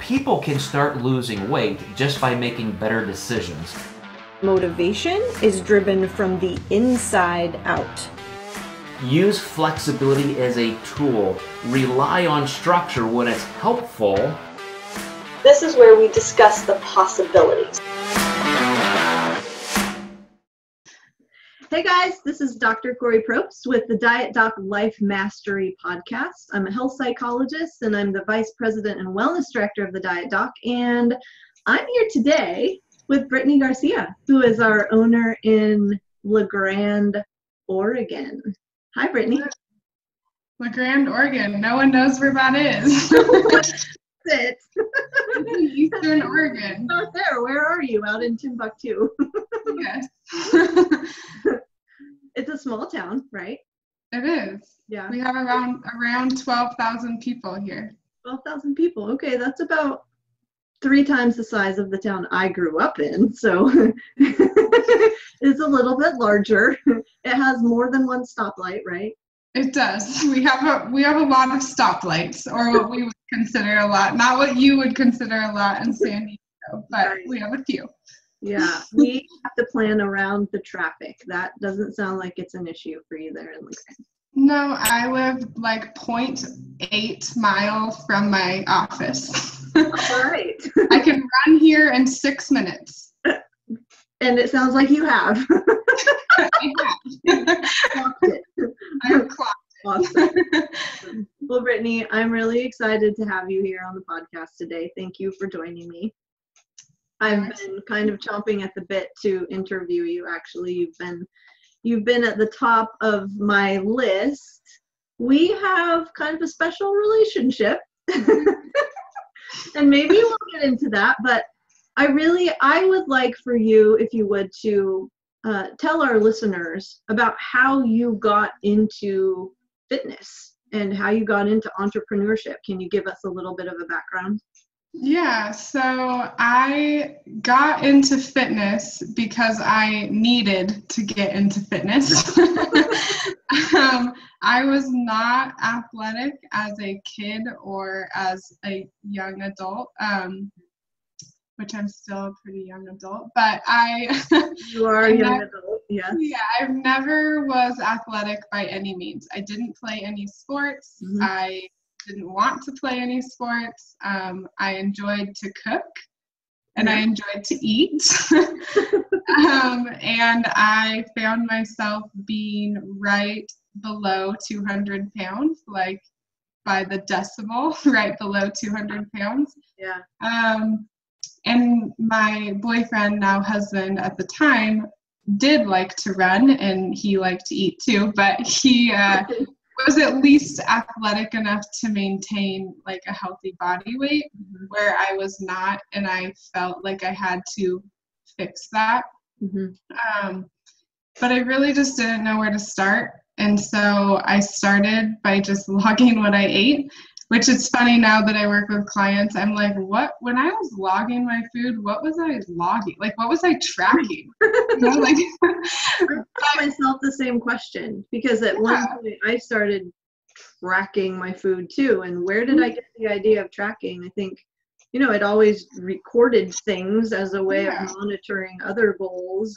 people can start losing weight just by making better decisions. Motivation is driven from the inside out. Use flexibility as a tool. Rely on structure when it's helpful. This is where we discuss the possibilities. Hey guys, this is Dr. Kori Propst with the Diet Doc Life Mastery Podcast. I'm a health psychologist and I'm the Vice President and Wellness Director of the Diet Doc. And I'm here today with Brittney Garcia, who is our owner in LaGrande, Oregon. Hi, Brittney. LaGrande, Oregon. No one knows where that is. It's Eastern Oregon. Out there. Where are you? Out in Timbuktu. Yes. It's a small town, right? It is. Yeah. We have around 12,000 people here. 12,000 people. Okay, that's about 3 times the size of the town I grew up in. So it's a little bit larger. It has more than one stoplight, right? It does. We have a lot of stoplights, or what we would consider a lot. Not what you would consider a lot in San Diego, but right. We have a few. Yeah, we have to plan around the traffic. That doesn't sound like it's an issue for you there in LaGrande. No, I live like 0.8 miles from my office. All right. I can run here in 6 minutes. And it sounds like you have. I have clocked it. Awesome. Well, Brittney, I'm really excited to have you here on the podcast today. Thank you for joining me. I've been kind of chomping at the bit to interview you. Actually, you've been at the top of my list. We have kind of a special relationship, and maybe we'll get into that. But I would like for you, if you would, to tell our listeners about how you got into fitness and how you got into entrepreneurship. Can you give us a little bit of a background? Yeah, so I got into fitness because I needed to get into fitness. I was not athletic as a kid or as a young adult, which I'm still a pretty young adult, but You are a young adult, yes. Yeah, I never was athletic by any means. I didn't play any sports. Mm-hmm. I didn't want to play any sports. I enjoyed to cook and I enjoyed to eat. And I found myself being right below 200 pounds, like by the decimal, right below 200 pounds. Yeah. And my boyfriend, now husband at the time, did like to run and he liked to eat too, but he was at least athletic enough to maintain like a healthy body weight, where I was not, and I felt like I had to fix that. Mm-hmm. But I really just didn't know where to start. And so I started by just logging what I ate, which is funny now that I work with clients. I'm like, when I was logging my food, what was I logging? Like, what was I tracking? You know, like, I asked myself the same question, because at one point I started tracking my food too. And where did I get the idea of tracking? I think, I'd always recorded things as a way of monitoring other goals.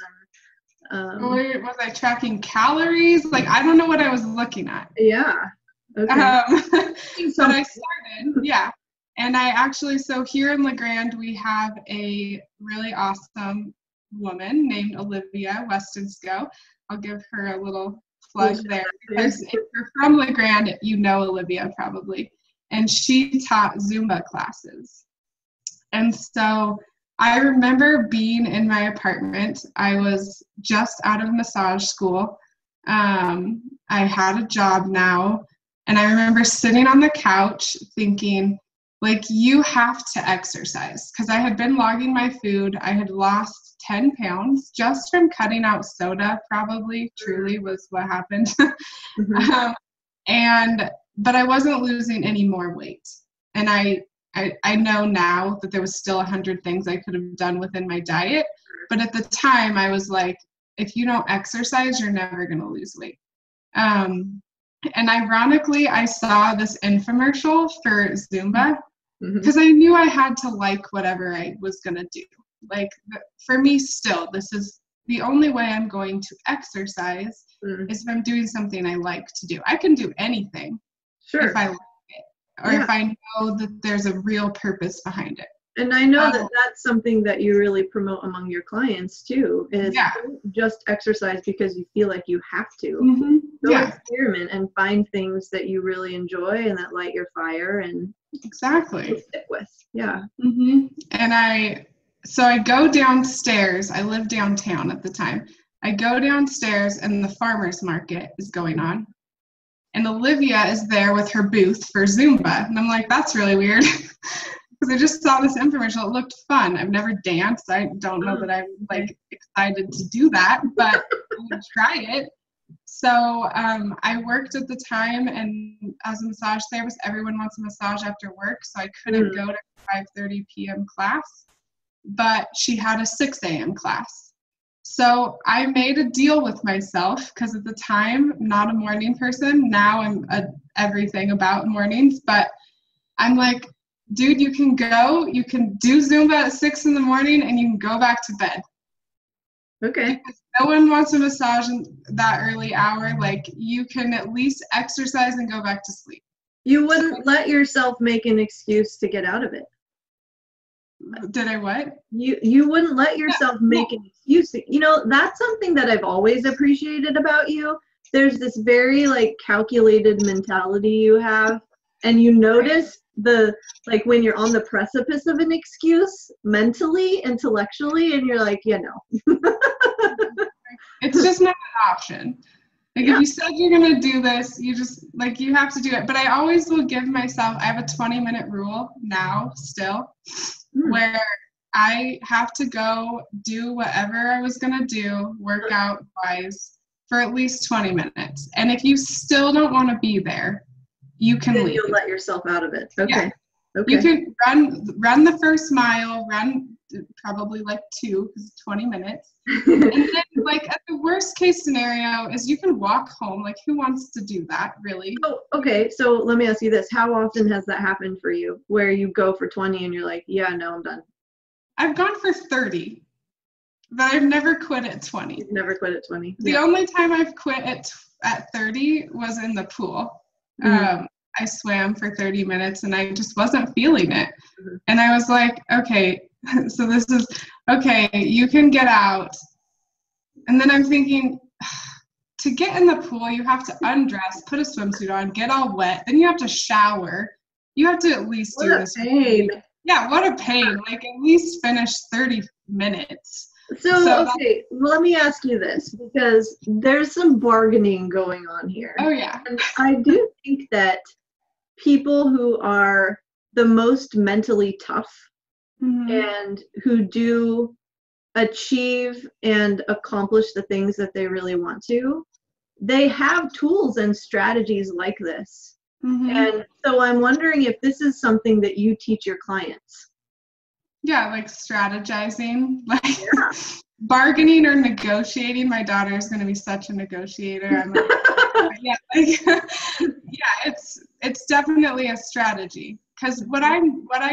And was I tracking calories? Like, I don't know what I was looking at. Yeah. Okay. But I started, yeah. And I actually, so here in LaGrande, we have a really awesome woman named Olivia Westonsko. I'll give her a little plug there, because if you're from LaGrande, you know Olivia probably. And she taught Zumba classes. And so I remember being in my apartment. I was just out of massage school. I had a job now. And I remember sitting on the couch thinking, like, you have to exercise. Because I had been logging my food. I had lost 10 pounds just from cutting out soda, probably, truly was what happened. Mm-hmm. But I wasn't losing any more weight. And I know now that there was still 100 things I could have done within my diet. But at the time, I was like, if you don't exercise, you're never going to lose weight. And ironically, I saw this infomercial for Zumba, because I knew I had to like whatever I was going to do. Like, for me still, this is the only way I'm going to exercise is if I'm doing something I like to do. I can do anything if I like it, or if I know that there's a real purpose behind it. And I know that that's something that you really promote among your clients too, is don't just exercise because you feel like you have to. Go experiment and find things that you really enjoy and that light your fire and stick with. And so I go downstairs. I live downtown at the time. I go downstairs and the farmer's market is going on. And Olivia is there with her booth for Zumba. And I'm like, that's really weird. Because I just saw this infomercial. It looked fun. I've never danced. I don't know that I'm like excited to do that, but I would try it. So I worked at the time, and as a massage therapist, everyone wants a massage after work. So I couldn't go to 5:30 p.m. class, but she had a 6 a.m. class. So I made a deal with myself, because at the time, not a morning person. Now I'm everything about mornings, but I'm like, dude, you can do Zumba at 6 in the morning and you can go back to bed. Okay. Because no one wants a massage in that early hour. Like, you can at least exercise and go back to sleep. You wouldn't let yourself make an excuse to get out of it. Did I what? You wouldn't let yourself make an excuse. You know, that's something that I've always appreciated about you. There's this very like calculated mentality you have, and you notice when you're on the precipice of an excuse mentally, intellectually, and you're like, it's just not an option. Like, if you said you're going to do this, you just, like, you have to do it. But I always will give myself, I have a 20-minute rule now still, where I have to go do whatever I was going to do, workout-wise, for at least 20 minutes. And if you still don't want to be there, you can leave. You'll let yourself out of it. Okay. Yeah. Okay. You can run the first mile, run probably like 2, because it's 20 minutes. And then, like, at the worst case scenario is you can walk home. Like, who wants to do that, really? Oh, okay. So let me ask you this. How often has that happened for you, where you go for 20 and you're like, yeah, no, I'm done? I've gone for 30, but I've never quit at 20. You've never quit at 20? The only time I've quit at 30 was in the pool. I swam for 30 minutes and I just wasn't feeling it. And I was like, okay, so this is, okay, you can get out. And then I'm thinking, to get in the pool, you have to undress, put a swimsuit on, get all wet. Then you have to shower. You have to at least do this. What a pain. Yeah, what a pain. Like, at least finish 30 minutes. So okay, let me ask you this, because there's some bargaining going on here. Oh, yeah. And I do think that people who are the most mentally tough and who do achieve and accomplish the things that they really want to, they have tools and strategies like this. And so I'm wondering if this is something that you teach your clients. Yeah, like strategizing, like bargaining or negotiating. My daughter is going to be such a negotiator. I'm like, it's definitely a strategy. Because what I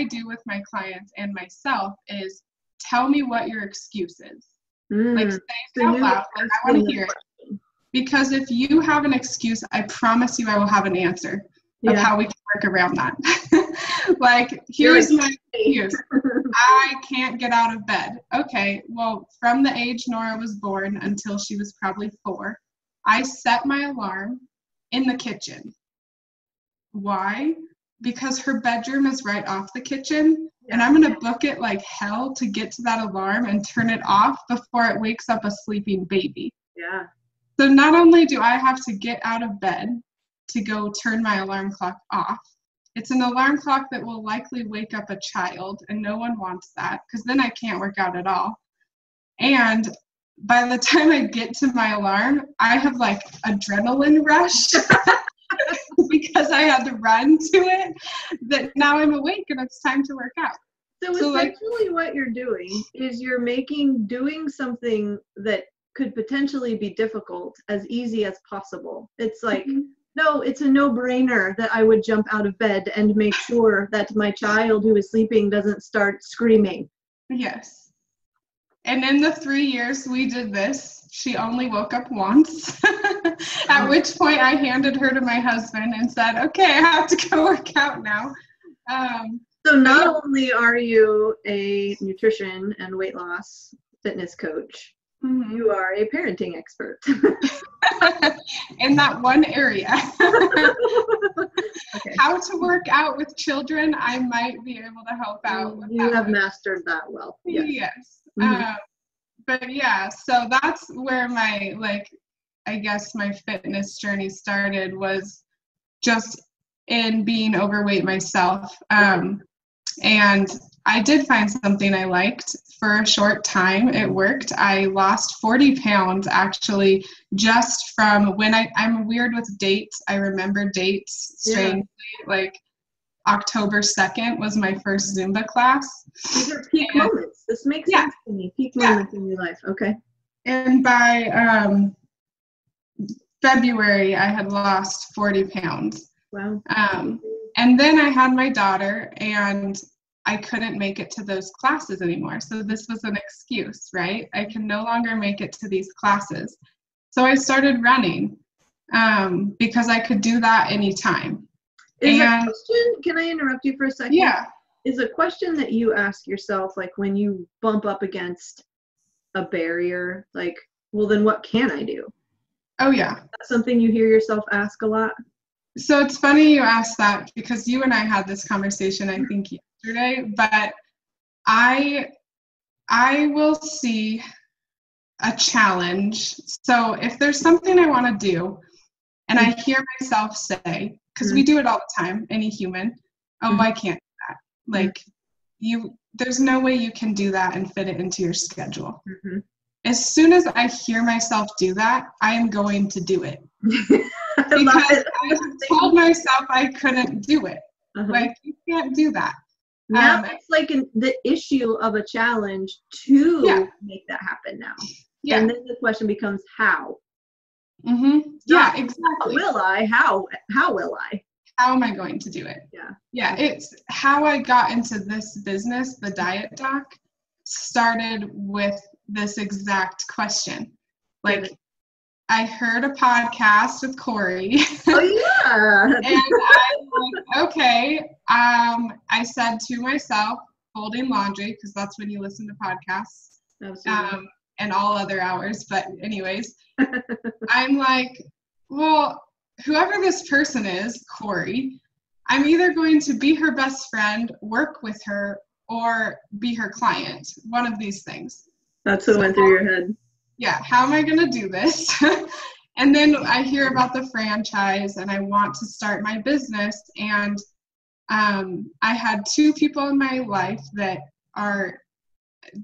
do with my clients and myself is tell me what your excuse is. Like, say it out loud. Like, I want to hear it. Because if you have an excuse, I promise you I will have an answer of how we can work around that. Like, here's my excuse. I can't get out of bed. Okay, well, from the age Nora was born until she was probably 4, I set my alarm in the kitchen. Why? Because her bedroom is right off the kitchen, and I'm going to book it like hell to get to that alarm and turn it off before it wakes up a sleeping baby. Yeah. So not only do I have to get out of bed to go turn my alarm clock off, it's an alarm clock that will likely wake up a child, and no one wants that, because then I can't work out at all. And by the time I get to my alarm, I have like adrenaline rush because I had to run to it, that now I'm awake and it's time to work out. So essentially what you're doing is you're making doing something that could potentially be difficult as easy as possible. It's like No, it's a no-brainer that I would jump out of bed and make sure that my child who is sleeping doesn't start screaming. Yes. And in the 3 years we did this, she only woke up once, at which point I handed her to my husband and said, okay, I have to go work out now. So not only are you a nutrition and weight loss fitness coach, you are a parenting expert. In that one area. Okay. How to work out with children, I might be able to help out with. You have mastered that well. Yes. Mm-hmm. But yeah, so that's where my, I guess my fitness journey started, was just in being overweight myself. And I did find something I liked for a short time. It worked. I lost 40 pounds actually, just from when I'm weird with dates. I remember dates strangely. Like October 2nd was my first Zumba class. These are peak moments. This makes sense to me. Peak moments in your life. Okay. And by February, I had lost 40 pounds. Wow. And then I had my daughter, and I couldn't make it to those classes anymore. So this was an excuse, right? I can no longer make it to these classes. So I started running because I could do that anytime. Is a question, can I interrupt you for a second? Yeah. Is a question that you ask yourself, like when you bump up against a barrier, like, well, then what can I do? Oh, yeah. That's something you hear yourself ask a lot? So it's funny you asked that, because you and I had this conversation, I think, yesterday, but I will see a challenge. So if there's something I want to do and I hear myself say, because we do it all the time, any human, I can't do that. Like, there's no way you can do that and fit it into your schedule. As soon as I hear myself do that, I am going to do it. Because I told myself I couldn't do it. Like, you can't do that. Now it's like the issue of a challenge to make that happen now. Yeah. And then the question becomes how. Yeah, exactly. Will I? How will I? How am I going to do it? Yeah, it's how I got into this business, the Diet Doc, started with this exact question. Like, I heard a podcast with Kori. Oh, yeah. And I'm like, okay. I said to myself, folding laundry, because that's when you listen to podcasts. Absolutely. And all other hours. But anyways, I'm like, well, whoever this person is, Kori, I'm either going to be her best friend, work with her, or be her client. One of these things. That's what went through your head. Yeah, how am I going to do this? And then I hear about the franchise, and I want to start my business. And I had two people in my life that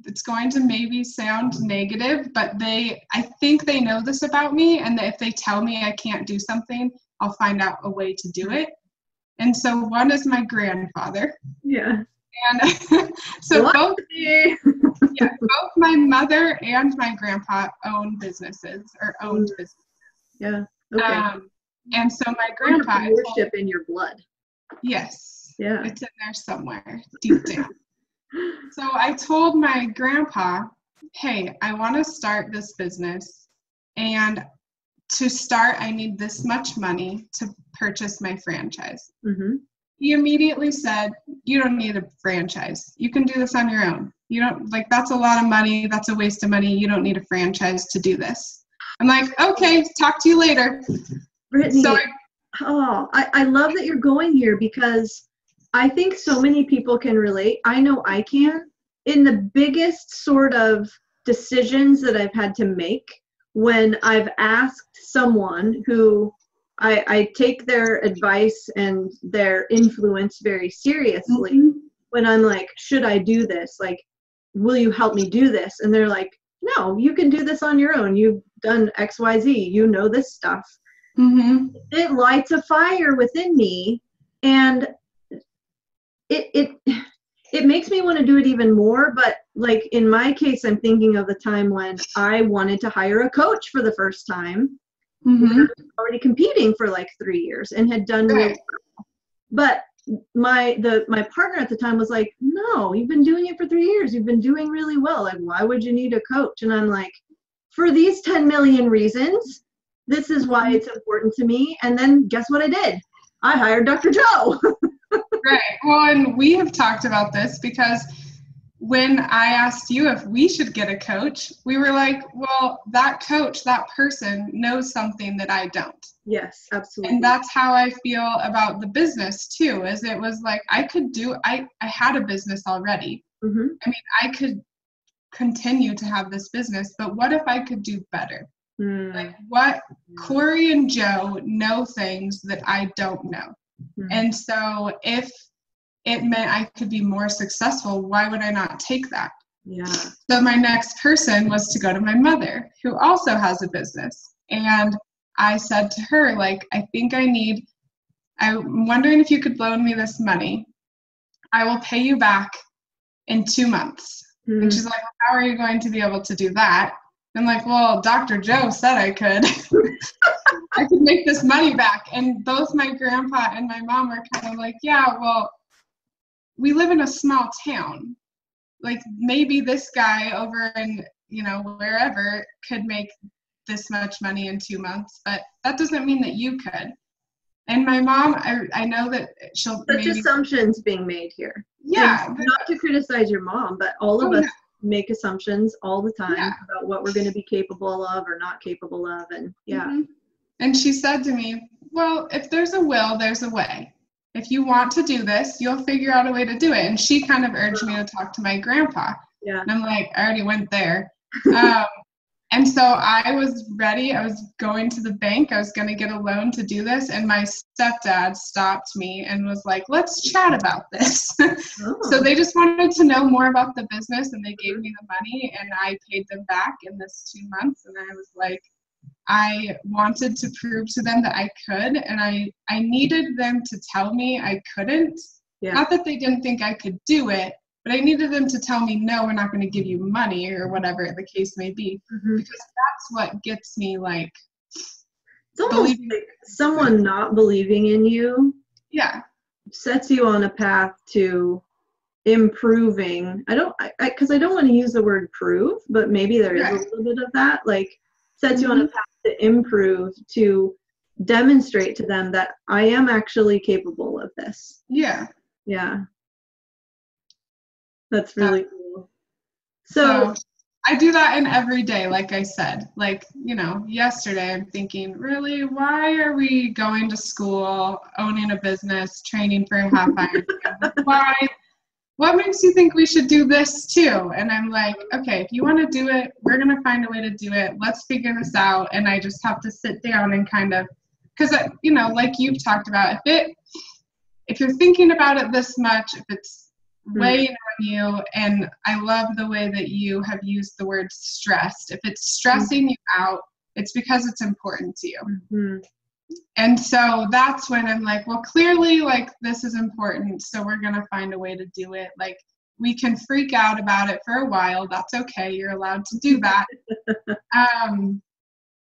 it's going to maybe sound negative, but I think they know this about me, and that if they tell me I can't do something, I'll find out a way to do it. And so one is my grandfather. Yeah. And so both my mother and my grandpa owned businesses. Yeah. Okay. And so my grandpa, entrepreneurship in your blood. Yes. Yeah. It's in there somewhere, deep down. So I told my grandpa, hey, I want to start this business, and to start, I need this much money to purchase my franchise. He immediately said, you don't need a franchise. You can do this on your own. You don't, like, that's a lot of money. That's a waste of money. You don't need a franchise to do this. I'm like, okay, talk to you later. Brittney, So I love that you're going here, because I think so many people can relate. I know I can. In the biggest sort of decisions that I've had to make, when I've asked someone who I take their advice and their influence very seriously, when I'm like, should I do this? Like, will you help me do this? And they're like, no, you can do this on your own. You've done X, Y, Z. You know this stuff. It lights a fire within me, and it makes me want to do it even more. But like in my case, I'm thinking of the time when I wanted to hire a coach for the first time, Mm-hmm. I was already competing for like 3 years and had done really well. But my partner at the time was like, no, you've been doing it for 3 years. You've been doing really well. Like, why would you need a coach? And I'm like, for these 10 million reasons, this is why it's important to me. And then guess what I did? I hired Dr. Joe. Right. Well, and we have talked about this because when I asked you if we should get a coach, we were like, well, that coach, that person knows something that I don't. Yes, absolutely. And that's how I feel about the business too, is it was like I had a business already. Mm-hmm. I mean, I could continue to have this business, but what if I could do better? Like what Kori and Joe know things that I don't know. And so if it meant I could be more successful, why would I not take that? Yeah. So my next person was to go to my mother, who also has a business. And I said to her, like, I'm wondering if you could loan me this money. I will pay you back in 2 months. And she's like, well, how are you going to be able to do that? I'm like, well, Dr. Joe said I could. I could make this money back. And both my grandpa and my mom were kind of like, yeah, well, we live in a small town. Like maybe this guy over in, wherever could make this much money in 2 months, but that doesn't mean that you could. And my mom, I know that she'll Such assumptions being made here. Yeah. And not to criticize your mom, but all of us make assumptions all the time about what we're going to be capable of or not capable of. And And she said to me, well, if there's a will, there's a way. If you want to do this, you'll figure out a way to do it. And she kind of urged me to talk to my grandpa. Yeah. And I'm like, I already went there. And so I was ready. I was going to the bank. I was going to get a loan to do this. And my stepdad stopped me and was like, let's chat about this. So they just wanted to know more about the business, and they gave me the money, and I paid them back in this 2 months. And I was like, I wanted to prove to them that I could, and I needed them to tell me I couldn't. Yeah. Not that they didn't think I could do it, but I needed them to tell me, no, we're not going to give you money, or whatever the case may be. Because that's what gets me, like, it's almost like someone not believing in you sets you on a path to improving. Because I don't want to use the word prove, but maybe there is a little bit of that. Like, sets you on a path to improve, to demonstrate to them that I am actually capable of this. Yeah. Yeah. That's really cool. So I do that in every day, like I said. Like, yesterday I'm thinking, really, why are we going to school, owning a business, training for a half Ironman? Why? What makes you think we should do this too? And I'm like, okay, if you want to do it, we're going to find a way to do it. Let's figure this out. And I just have to sit down and kind of, because, like you've talked about, if you're thinking about it this much, if it's weighing on you, and I love the way that you have used the word stressed. If it's stressing you out, it's because it's important to you. And so that's when I'm like, well, clearly, like, this is important, so we're going to find a way to do it. Like, we can freak out about it for a while. That's okay. You're allowed to do that.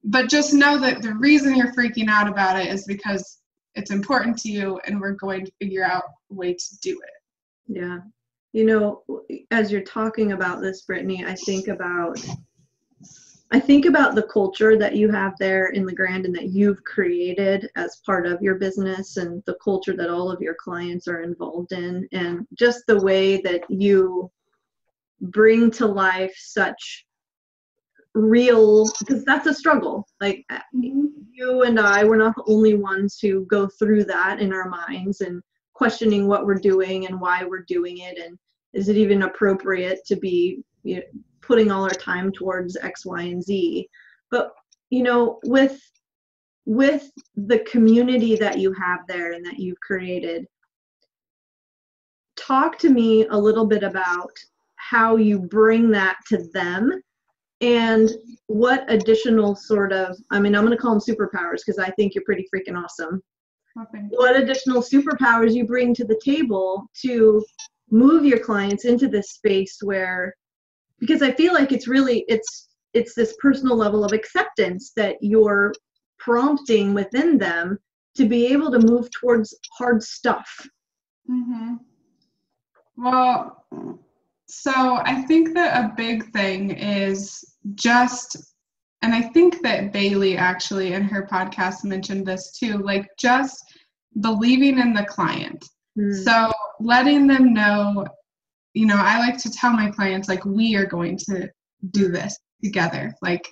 But just know that the reason you're freaking out about it is because it's important to you, and we're going to figure out a way to do it. Yeah. As you're talking about this, Brittney, I think about the culture that you have there in LaGrande and that you've created as part of your business, and the culture that all of your clients are involved in, and just the way that you bring to life such real, because that's a struggle. Like, you and I, we're not the only ones who go through that in our minds and questioning what we're doing and why we're doing it, and is it even appropriate to be putting all our time towards X, Y, and Z. But with the community that you have there and that you've created, talk to me a little bit about how you bring that to them, and what additional sort of, I'm going to call them superpowers, because I think you're pretty freaking awesome. What additional superpowers you bring to the table to move your clients into this space where, because I feel like it's this personal level of acceptance that you're prompting within them to be able to move towards hard stuff. Mm-hmm. Well, so I think that a big thing is just, and I think that Bailey actually in her podcast mentioned this too, like just believing in the client. So letting them know, you know, I like to tell my clients, like, we are going to do this together. Like,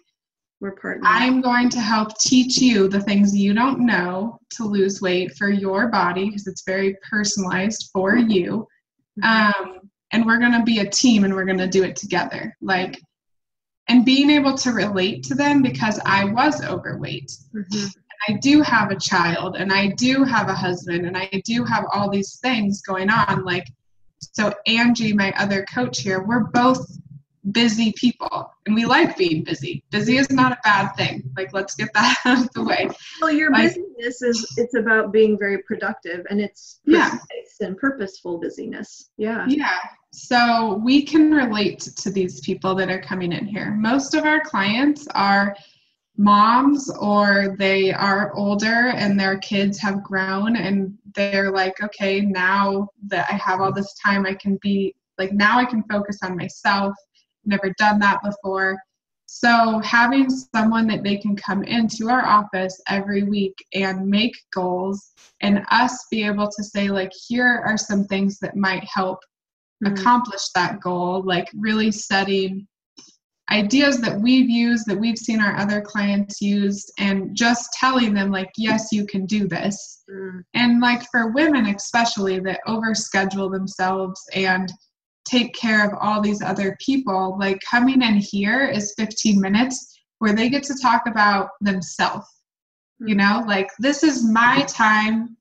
we're partners. I'm going to help teach you the things you don't know to lose weight for your body, because it's very personalized for you. And we're going to be a team, and we're going to do it together. Like, and being able to relate to them, because I was overweight. I do have a child, and I do have a husband, and I do have all these things going on. Like, so Angie, my other coach here, we're both busy people, and we like being busy. Busy is not a bad thing. Like, let's get that out of the way. Well, your busyness it's about being very productive, and it's precise and purposeful busyness. Yeah. So we can relate to these people that are coming in here. Most of our clients are moms, or they are older and their kids have grown, and they're like, okay, now that I have all this time, I can be like, now I can focus on myself. Never done that before. So having someone that they can come into our office every week and make goals, and us be able to say, like, here are some things that might help accomplish that goal, like really setting ideas that we've used, that we've seen our other clients use, and just telling them, like, yes, you can do this. And like for women especially that overschedule themselves and take care of all these other people, like coming in here is 15 minutes where they get to talk about themselves. You know, like, this is my time.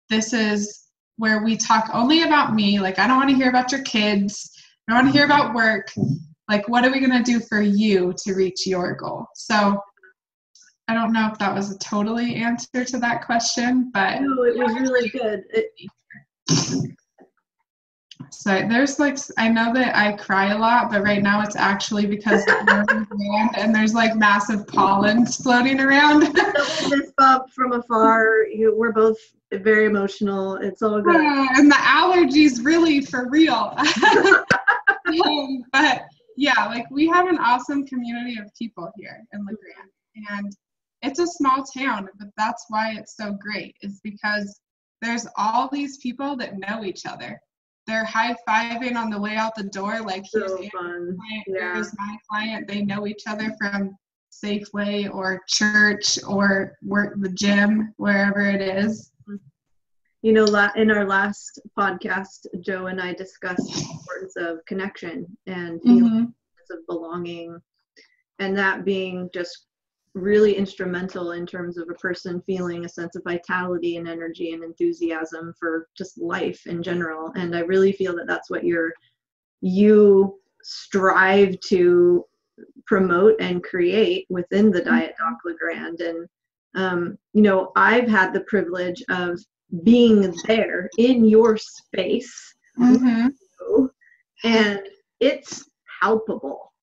This is where we talk only about me. Like, I don't want to hear about your kids. I don't want to hear about work. Like, what are we going to do for you to reach your goal? So I don't know if that was a totally answer to that question, but no, it was really good. So there's like, I know that I cry a lot, but right now it's actually because and there's like massive pollen floating around. This bump from afar, we're both very emotional. It's all good. And the allergies really for real. But yeah, like, we have an awesome community of people here in LaGrande, and it's a small town, but that's why it's so great, is because there's all these people that know each other. They're high-fiving on the way out the door, like, here's Andy's client, here's my client. They know each other from Safeway or church or work, the gym, wherever it is. You know, in our last podcast, Joe and I discussed the importance of connection and feelings of belonging, and that being just really instrumental in terms of a person feeling a sense of vitality and energy and enthusiasm for just life in general. And I really feel that that's what you strive to promote and create within the Diet Doc LaGrande. And you know, I've had the privilege of being there in your space, and it's palpable.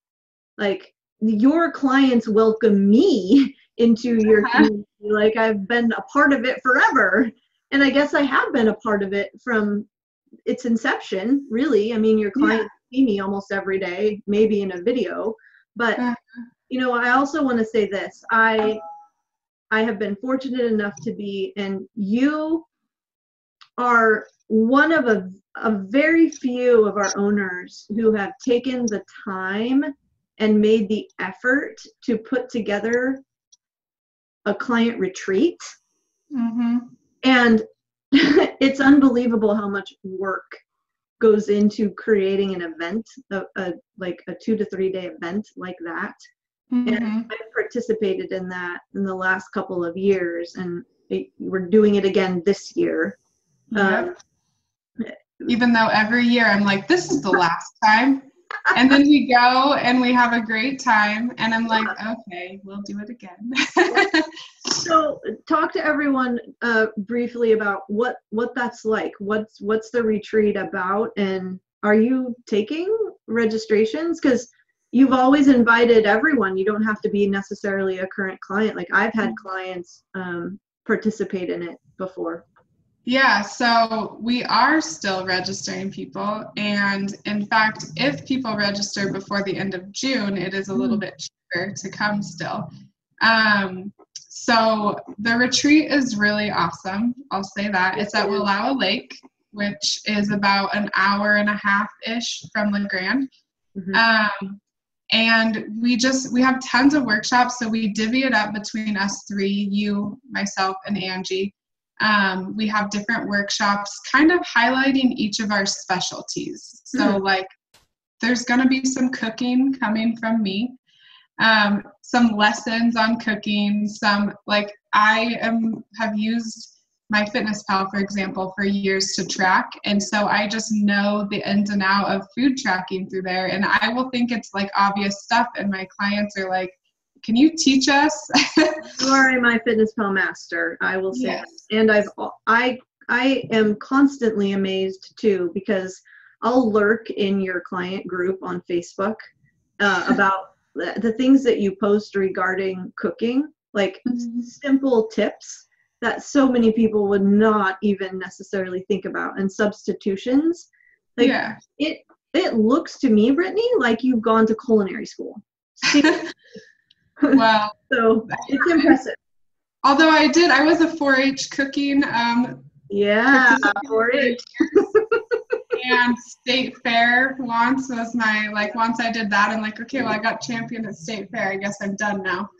Like, your clients welcome me into your community like I've been a part of it forever. And I guess I have been a part of it from its inception, really. I mean, your clients see me almost every day, maybe in a video. But, you know, I also want to say this. I have been fortunate enough to be, and you are one of a very few of our owners who have taken the time and made the effort to put together a client retreat. And it's unbelievable how much work goes into creating an event, like a 2 to 3 day event like that. And I've participated in that in the last couple of years, and we're doing it again this year. Even though every year I'm like, this is the last time. And then we go and we have a great time, and I'm like, okay, we'll do it again. So talk to everyone briefly about what that's like. What's the retreat about, and are you taking registrations? Because you've always invited everyone. You don't have to be necessarily a current client. Like I've had clients participate in it before. Yeah, so we are still registering people. And in fact, if people register before the end of June, it is a little bit cheaper to come still. So the retreat is really awesome. I'll say that. It's at Wallowa Lake, which is about an hour and a half-ish from LaGrande. And we have tons of workshops. So we divvy it up between us three, you, myself, and Angie. We have different workshops kind of highlighting each of our specialties. So like there's going to be some cooking coming from me, some lessons on cooking, some like have used MyFitnessPal, for example, for years to track. And so I just know the ins and outs of food tracking through there. And I will think it's like obvious stuff. And my clients are like, can you teach us? You are a MyFitnessPal master, I will say. Yes. And I am constantly amazed too, because I'll lurk in your client group on Facebook about the things that you post regarding cooking, like simple tips that so many people would not even necessarily think about, and substitutions. Like it looks to me, Brittney, like you've gone to culinary school. Well, so it's impressive. Although I was a 4-H cooking. 4-H. And state fair once was my, like, once I did that, I'm like, okay, well, I got champion at state fair. I guess I'm done now.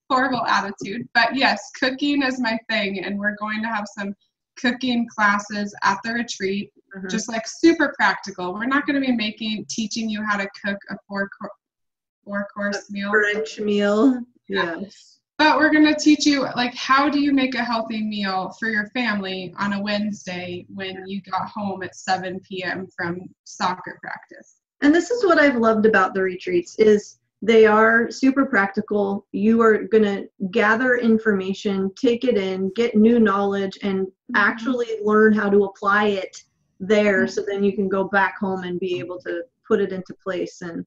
Horrible attitude. But yes, cooking is my thing. And we're going to have some cooking classes at the retreat, just like super practical. We're not going to be teaching you how to cook a four-course meal. French meal. Yes. But we're going to teach you, like, how do you make a healthy meal for your family on a Wednesday when you got home at 7 p.m. from soccer practice. And this is what I've loved about the retreats is they are super practical. You are going to gather information, take it in, get new knowledge, and actually learn how to apply it there, so then you can go back home and be able to put it into place. And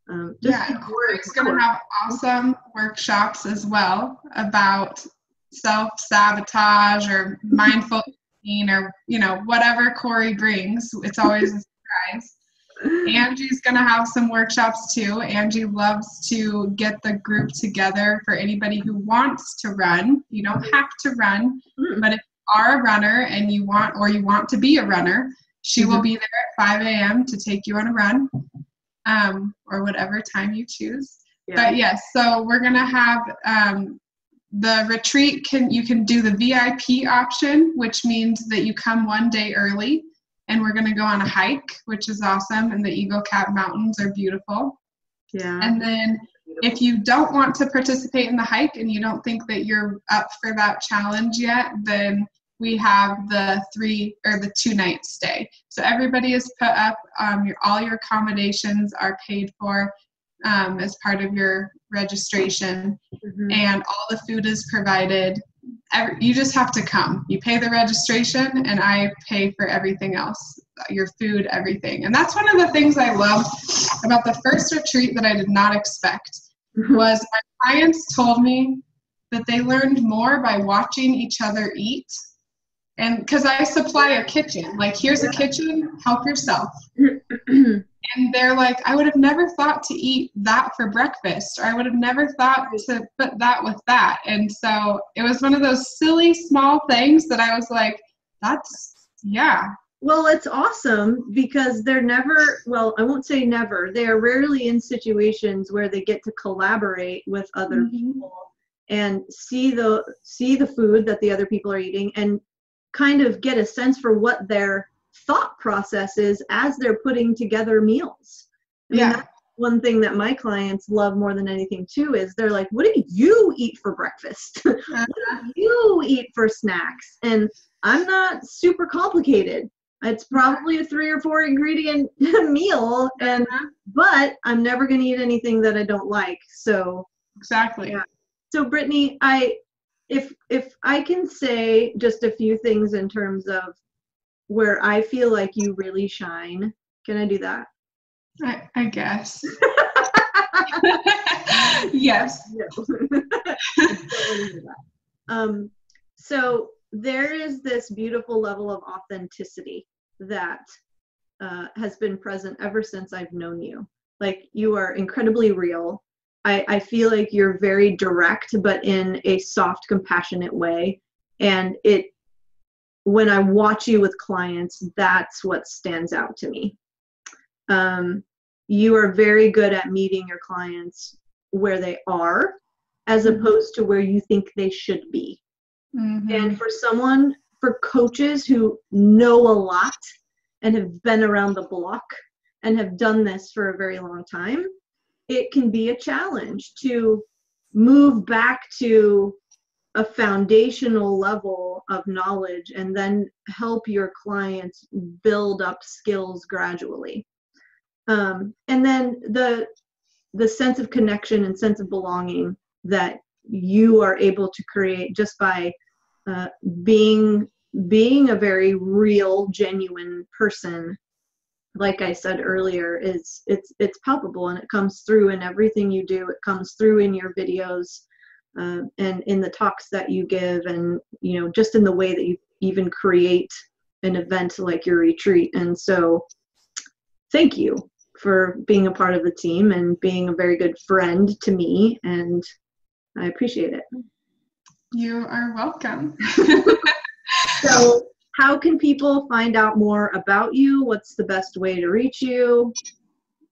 Kori's going to have awesome workshops as well about self-sabotage or mindful eating, or, you know, whatever Kori brings. It's always a surprise. Angie's going to have some workshops too. Angie loves to get the group together for anybody who wants to run. You don't have to run, but if you are a runner and you want to be a runner, she will be there at 5 a.m. to take you on a run. Or whatever time you choose. But yes, so we're going to have the retreat. You can do the VIP option, which means that you come one day early, and we're going to go on a hike, which is awesome. And the Eagle Cap Mountains are beautiful. Yeah. And then if you don't want to participate in the hike and you don't think that you're up for that challenge yet, then we have the 2-night stay. So everybody is put up, all your accommodations are paid for as part of your registration, and all the food is provided. You just have to come. You pay the registration, and I pay for everything else, your food, everything. And that's one of the things I love about the first retreat that I did not expect, was my clients told me that they learned more by watching each other eat. And because I supply a kitchen, like, here's a kitchen, help yourself. And they're like, I would have never thought to eat that for breakfast, or I would have never thought to put that with that. And so it was one of those silly small things that I was like, Well, it's awesome because they're never, well, I won't say never, they are rarely in situations where they get to collaborate with other people and see the food that the other people are eating, and kind of get a sense for what their thought process is as they're putting together meals. I mean, that's one thing that my clients love more than anything too, is they're like, what do you eat for breakfast? What do you eat for snacks? And I'm not super complicated. It's probably a 3 or 4 ingredient meal, but I'm never going to eat anything that I don't like. So exactly. Yeah. So Brittney, if I can say just a few things in terms of where I feel like you really shine, can I do that? I guess. Yes. So there is this beautiful level of authenticity that has been present ever since I've known you. Like, you are incredibly real. I feel like you're very direct, but in a soft, compassionate way. And when I watch you with clients, that's what stands out to me. You are very good at meeting your clients where they are, as opposed to where you think they should be. And for coaches who know a lot and have been around the block and have done this for a very long time, it can be a challenge to move back to a foundational level of knowledge and then help your clients build up skills gradually. And then the sense of connection and sense of belonging that you are able to create just by being a very real, genuine person, like I said earlier, it's palpable, and it comes through in everything you do. It comes through in your videos and in the talks that you give, and just in the way that you even create an event like your retreat. And so thank you for being a part of the team and being a very good friend to me, and I appreciate it. You are welcome. So how can people find out more about you? What's the best way to reach you?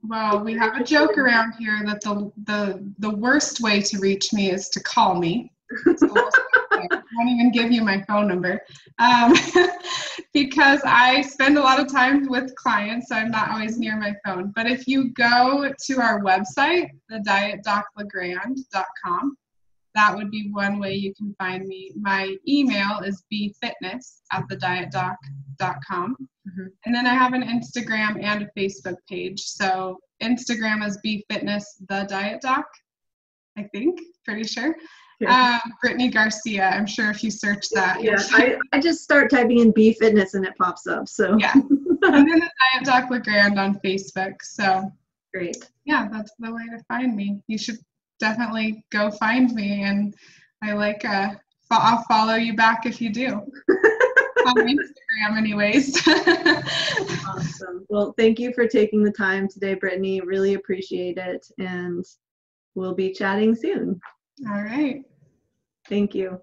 Well, we have a joke around here that the worst way to reach me is to call me. So I won't even give you my phone number because I spend a lot of time with clients, so I'm not always near my phone. But if you go to our website, thedietdoclagrande.com, that would be one way you can find me. My email is bfitness@thedietdoc.com. And then I have an Instagram and a Facebook page. So Instagram is bfitness_the_diet_doc, I think, pretty sure. Brittney Garcia, I'm sure if you search that. Yeah, I just start typing in B Fitness and it pops up. So yeah. And then the Diet Doc LaGrande on Facebook. So great. Yeah, that's the way to find me. You should definitely go find me, and I'll follow you back if you do. On Instagram anyways. Awesome. Well, thank you for taking the time today, Brittney. Really appreciate it, and we'll be chatting soon. All right. Thank you.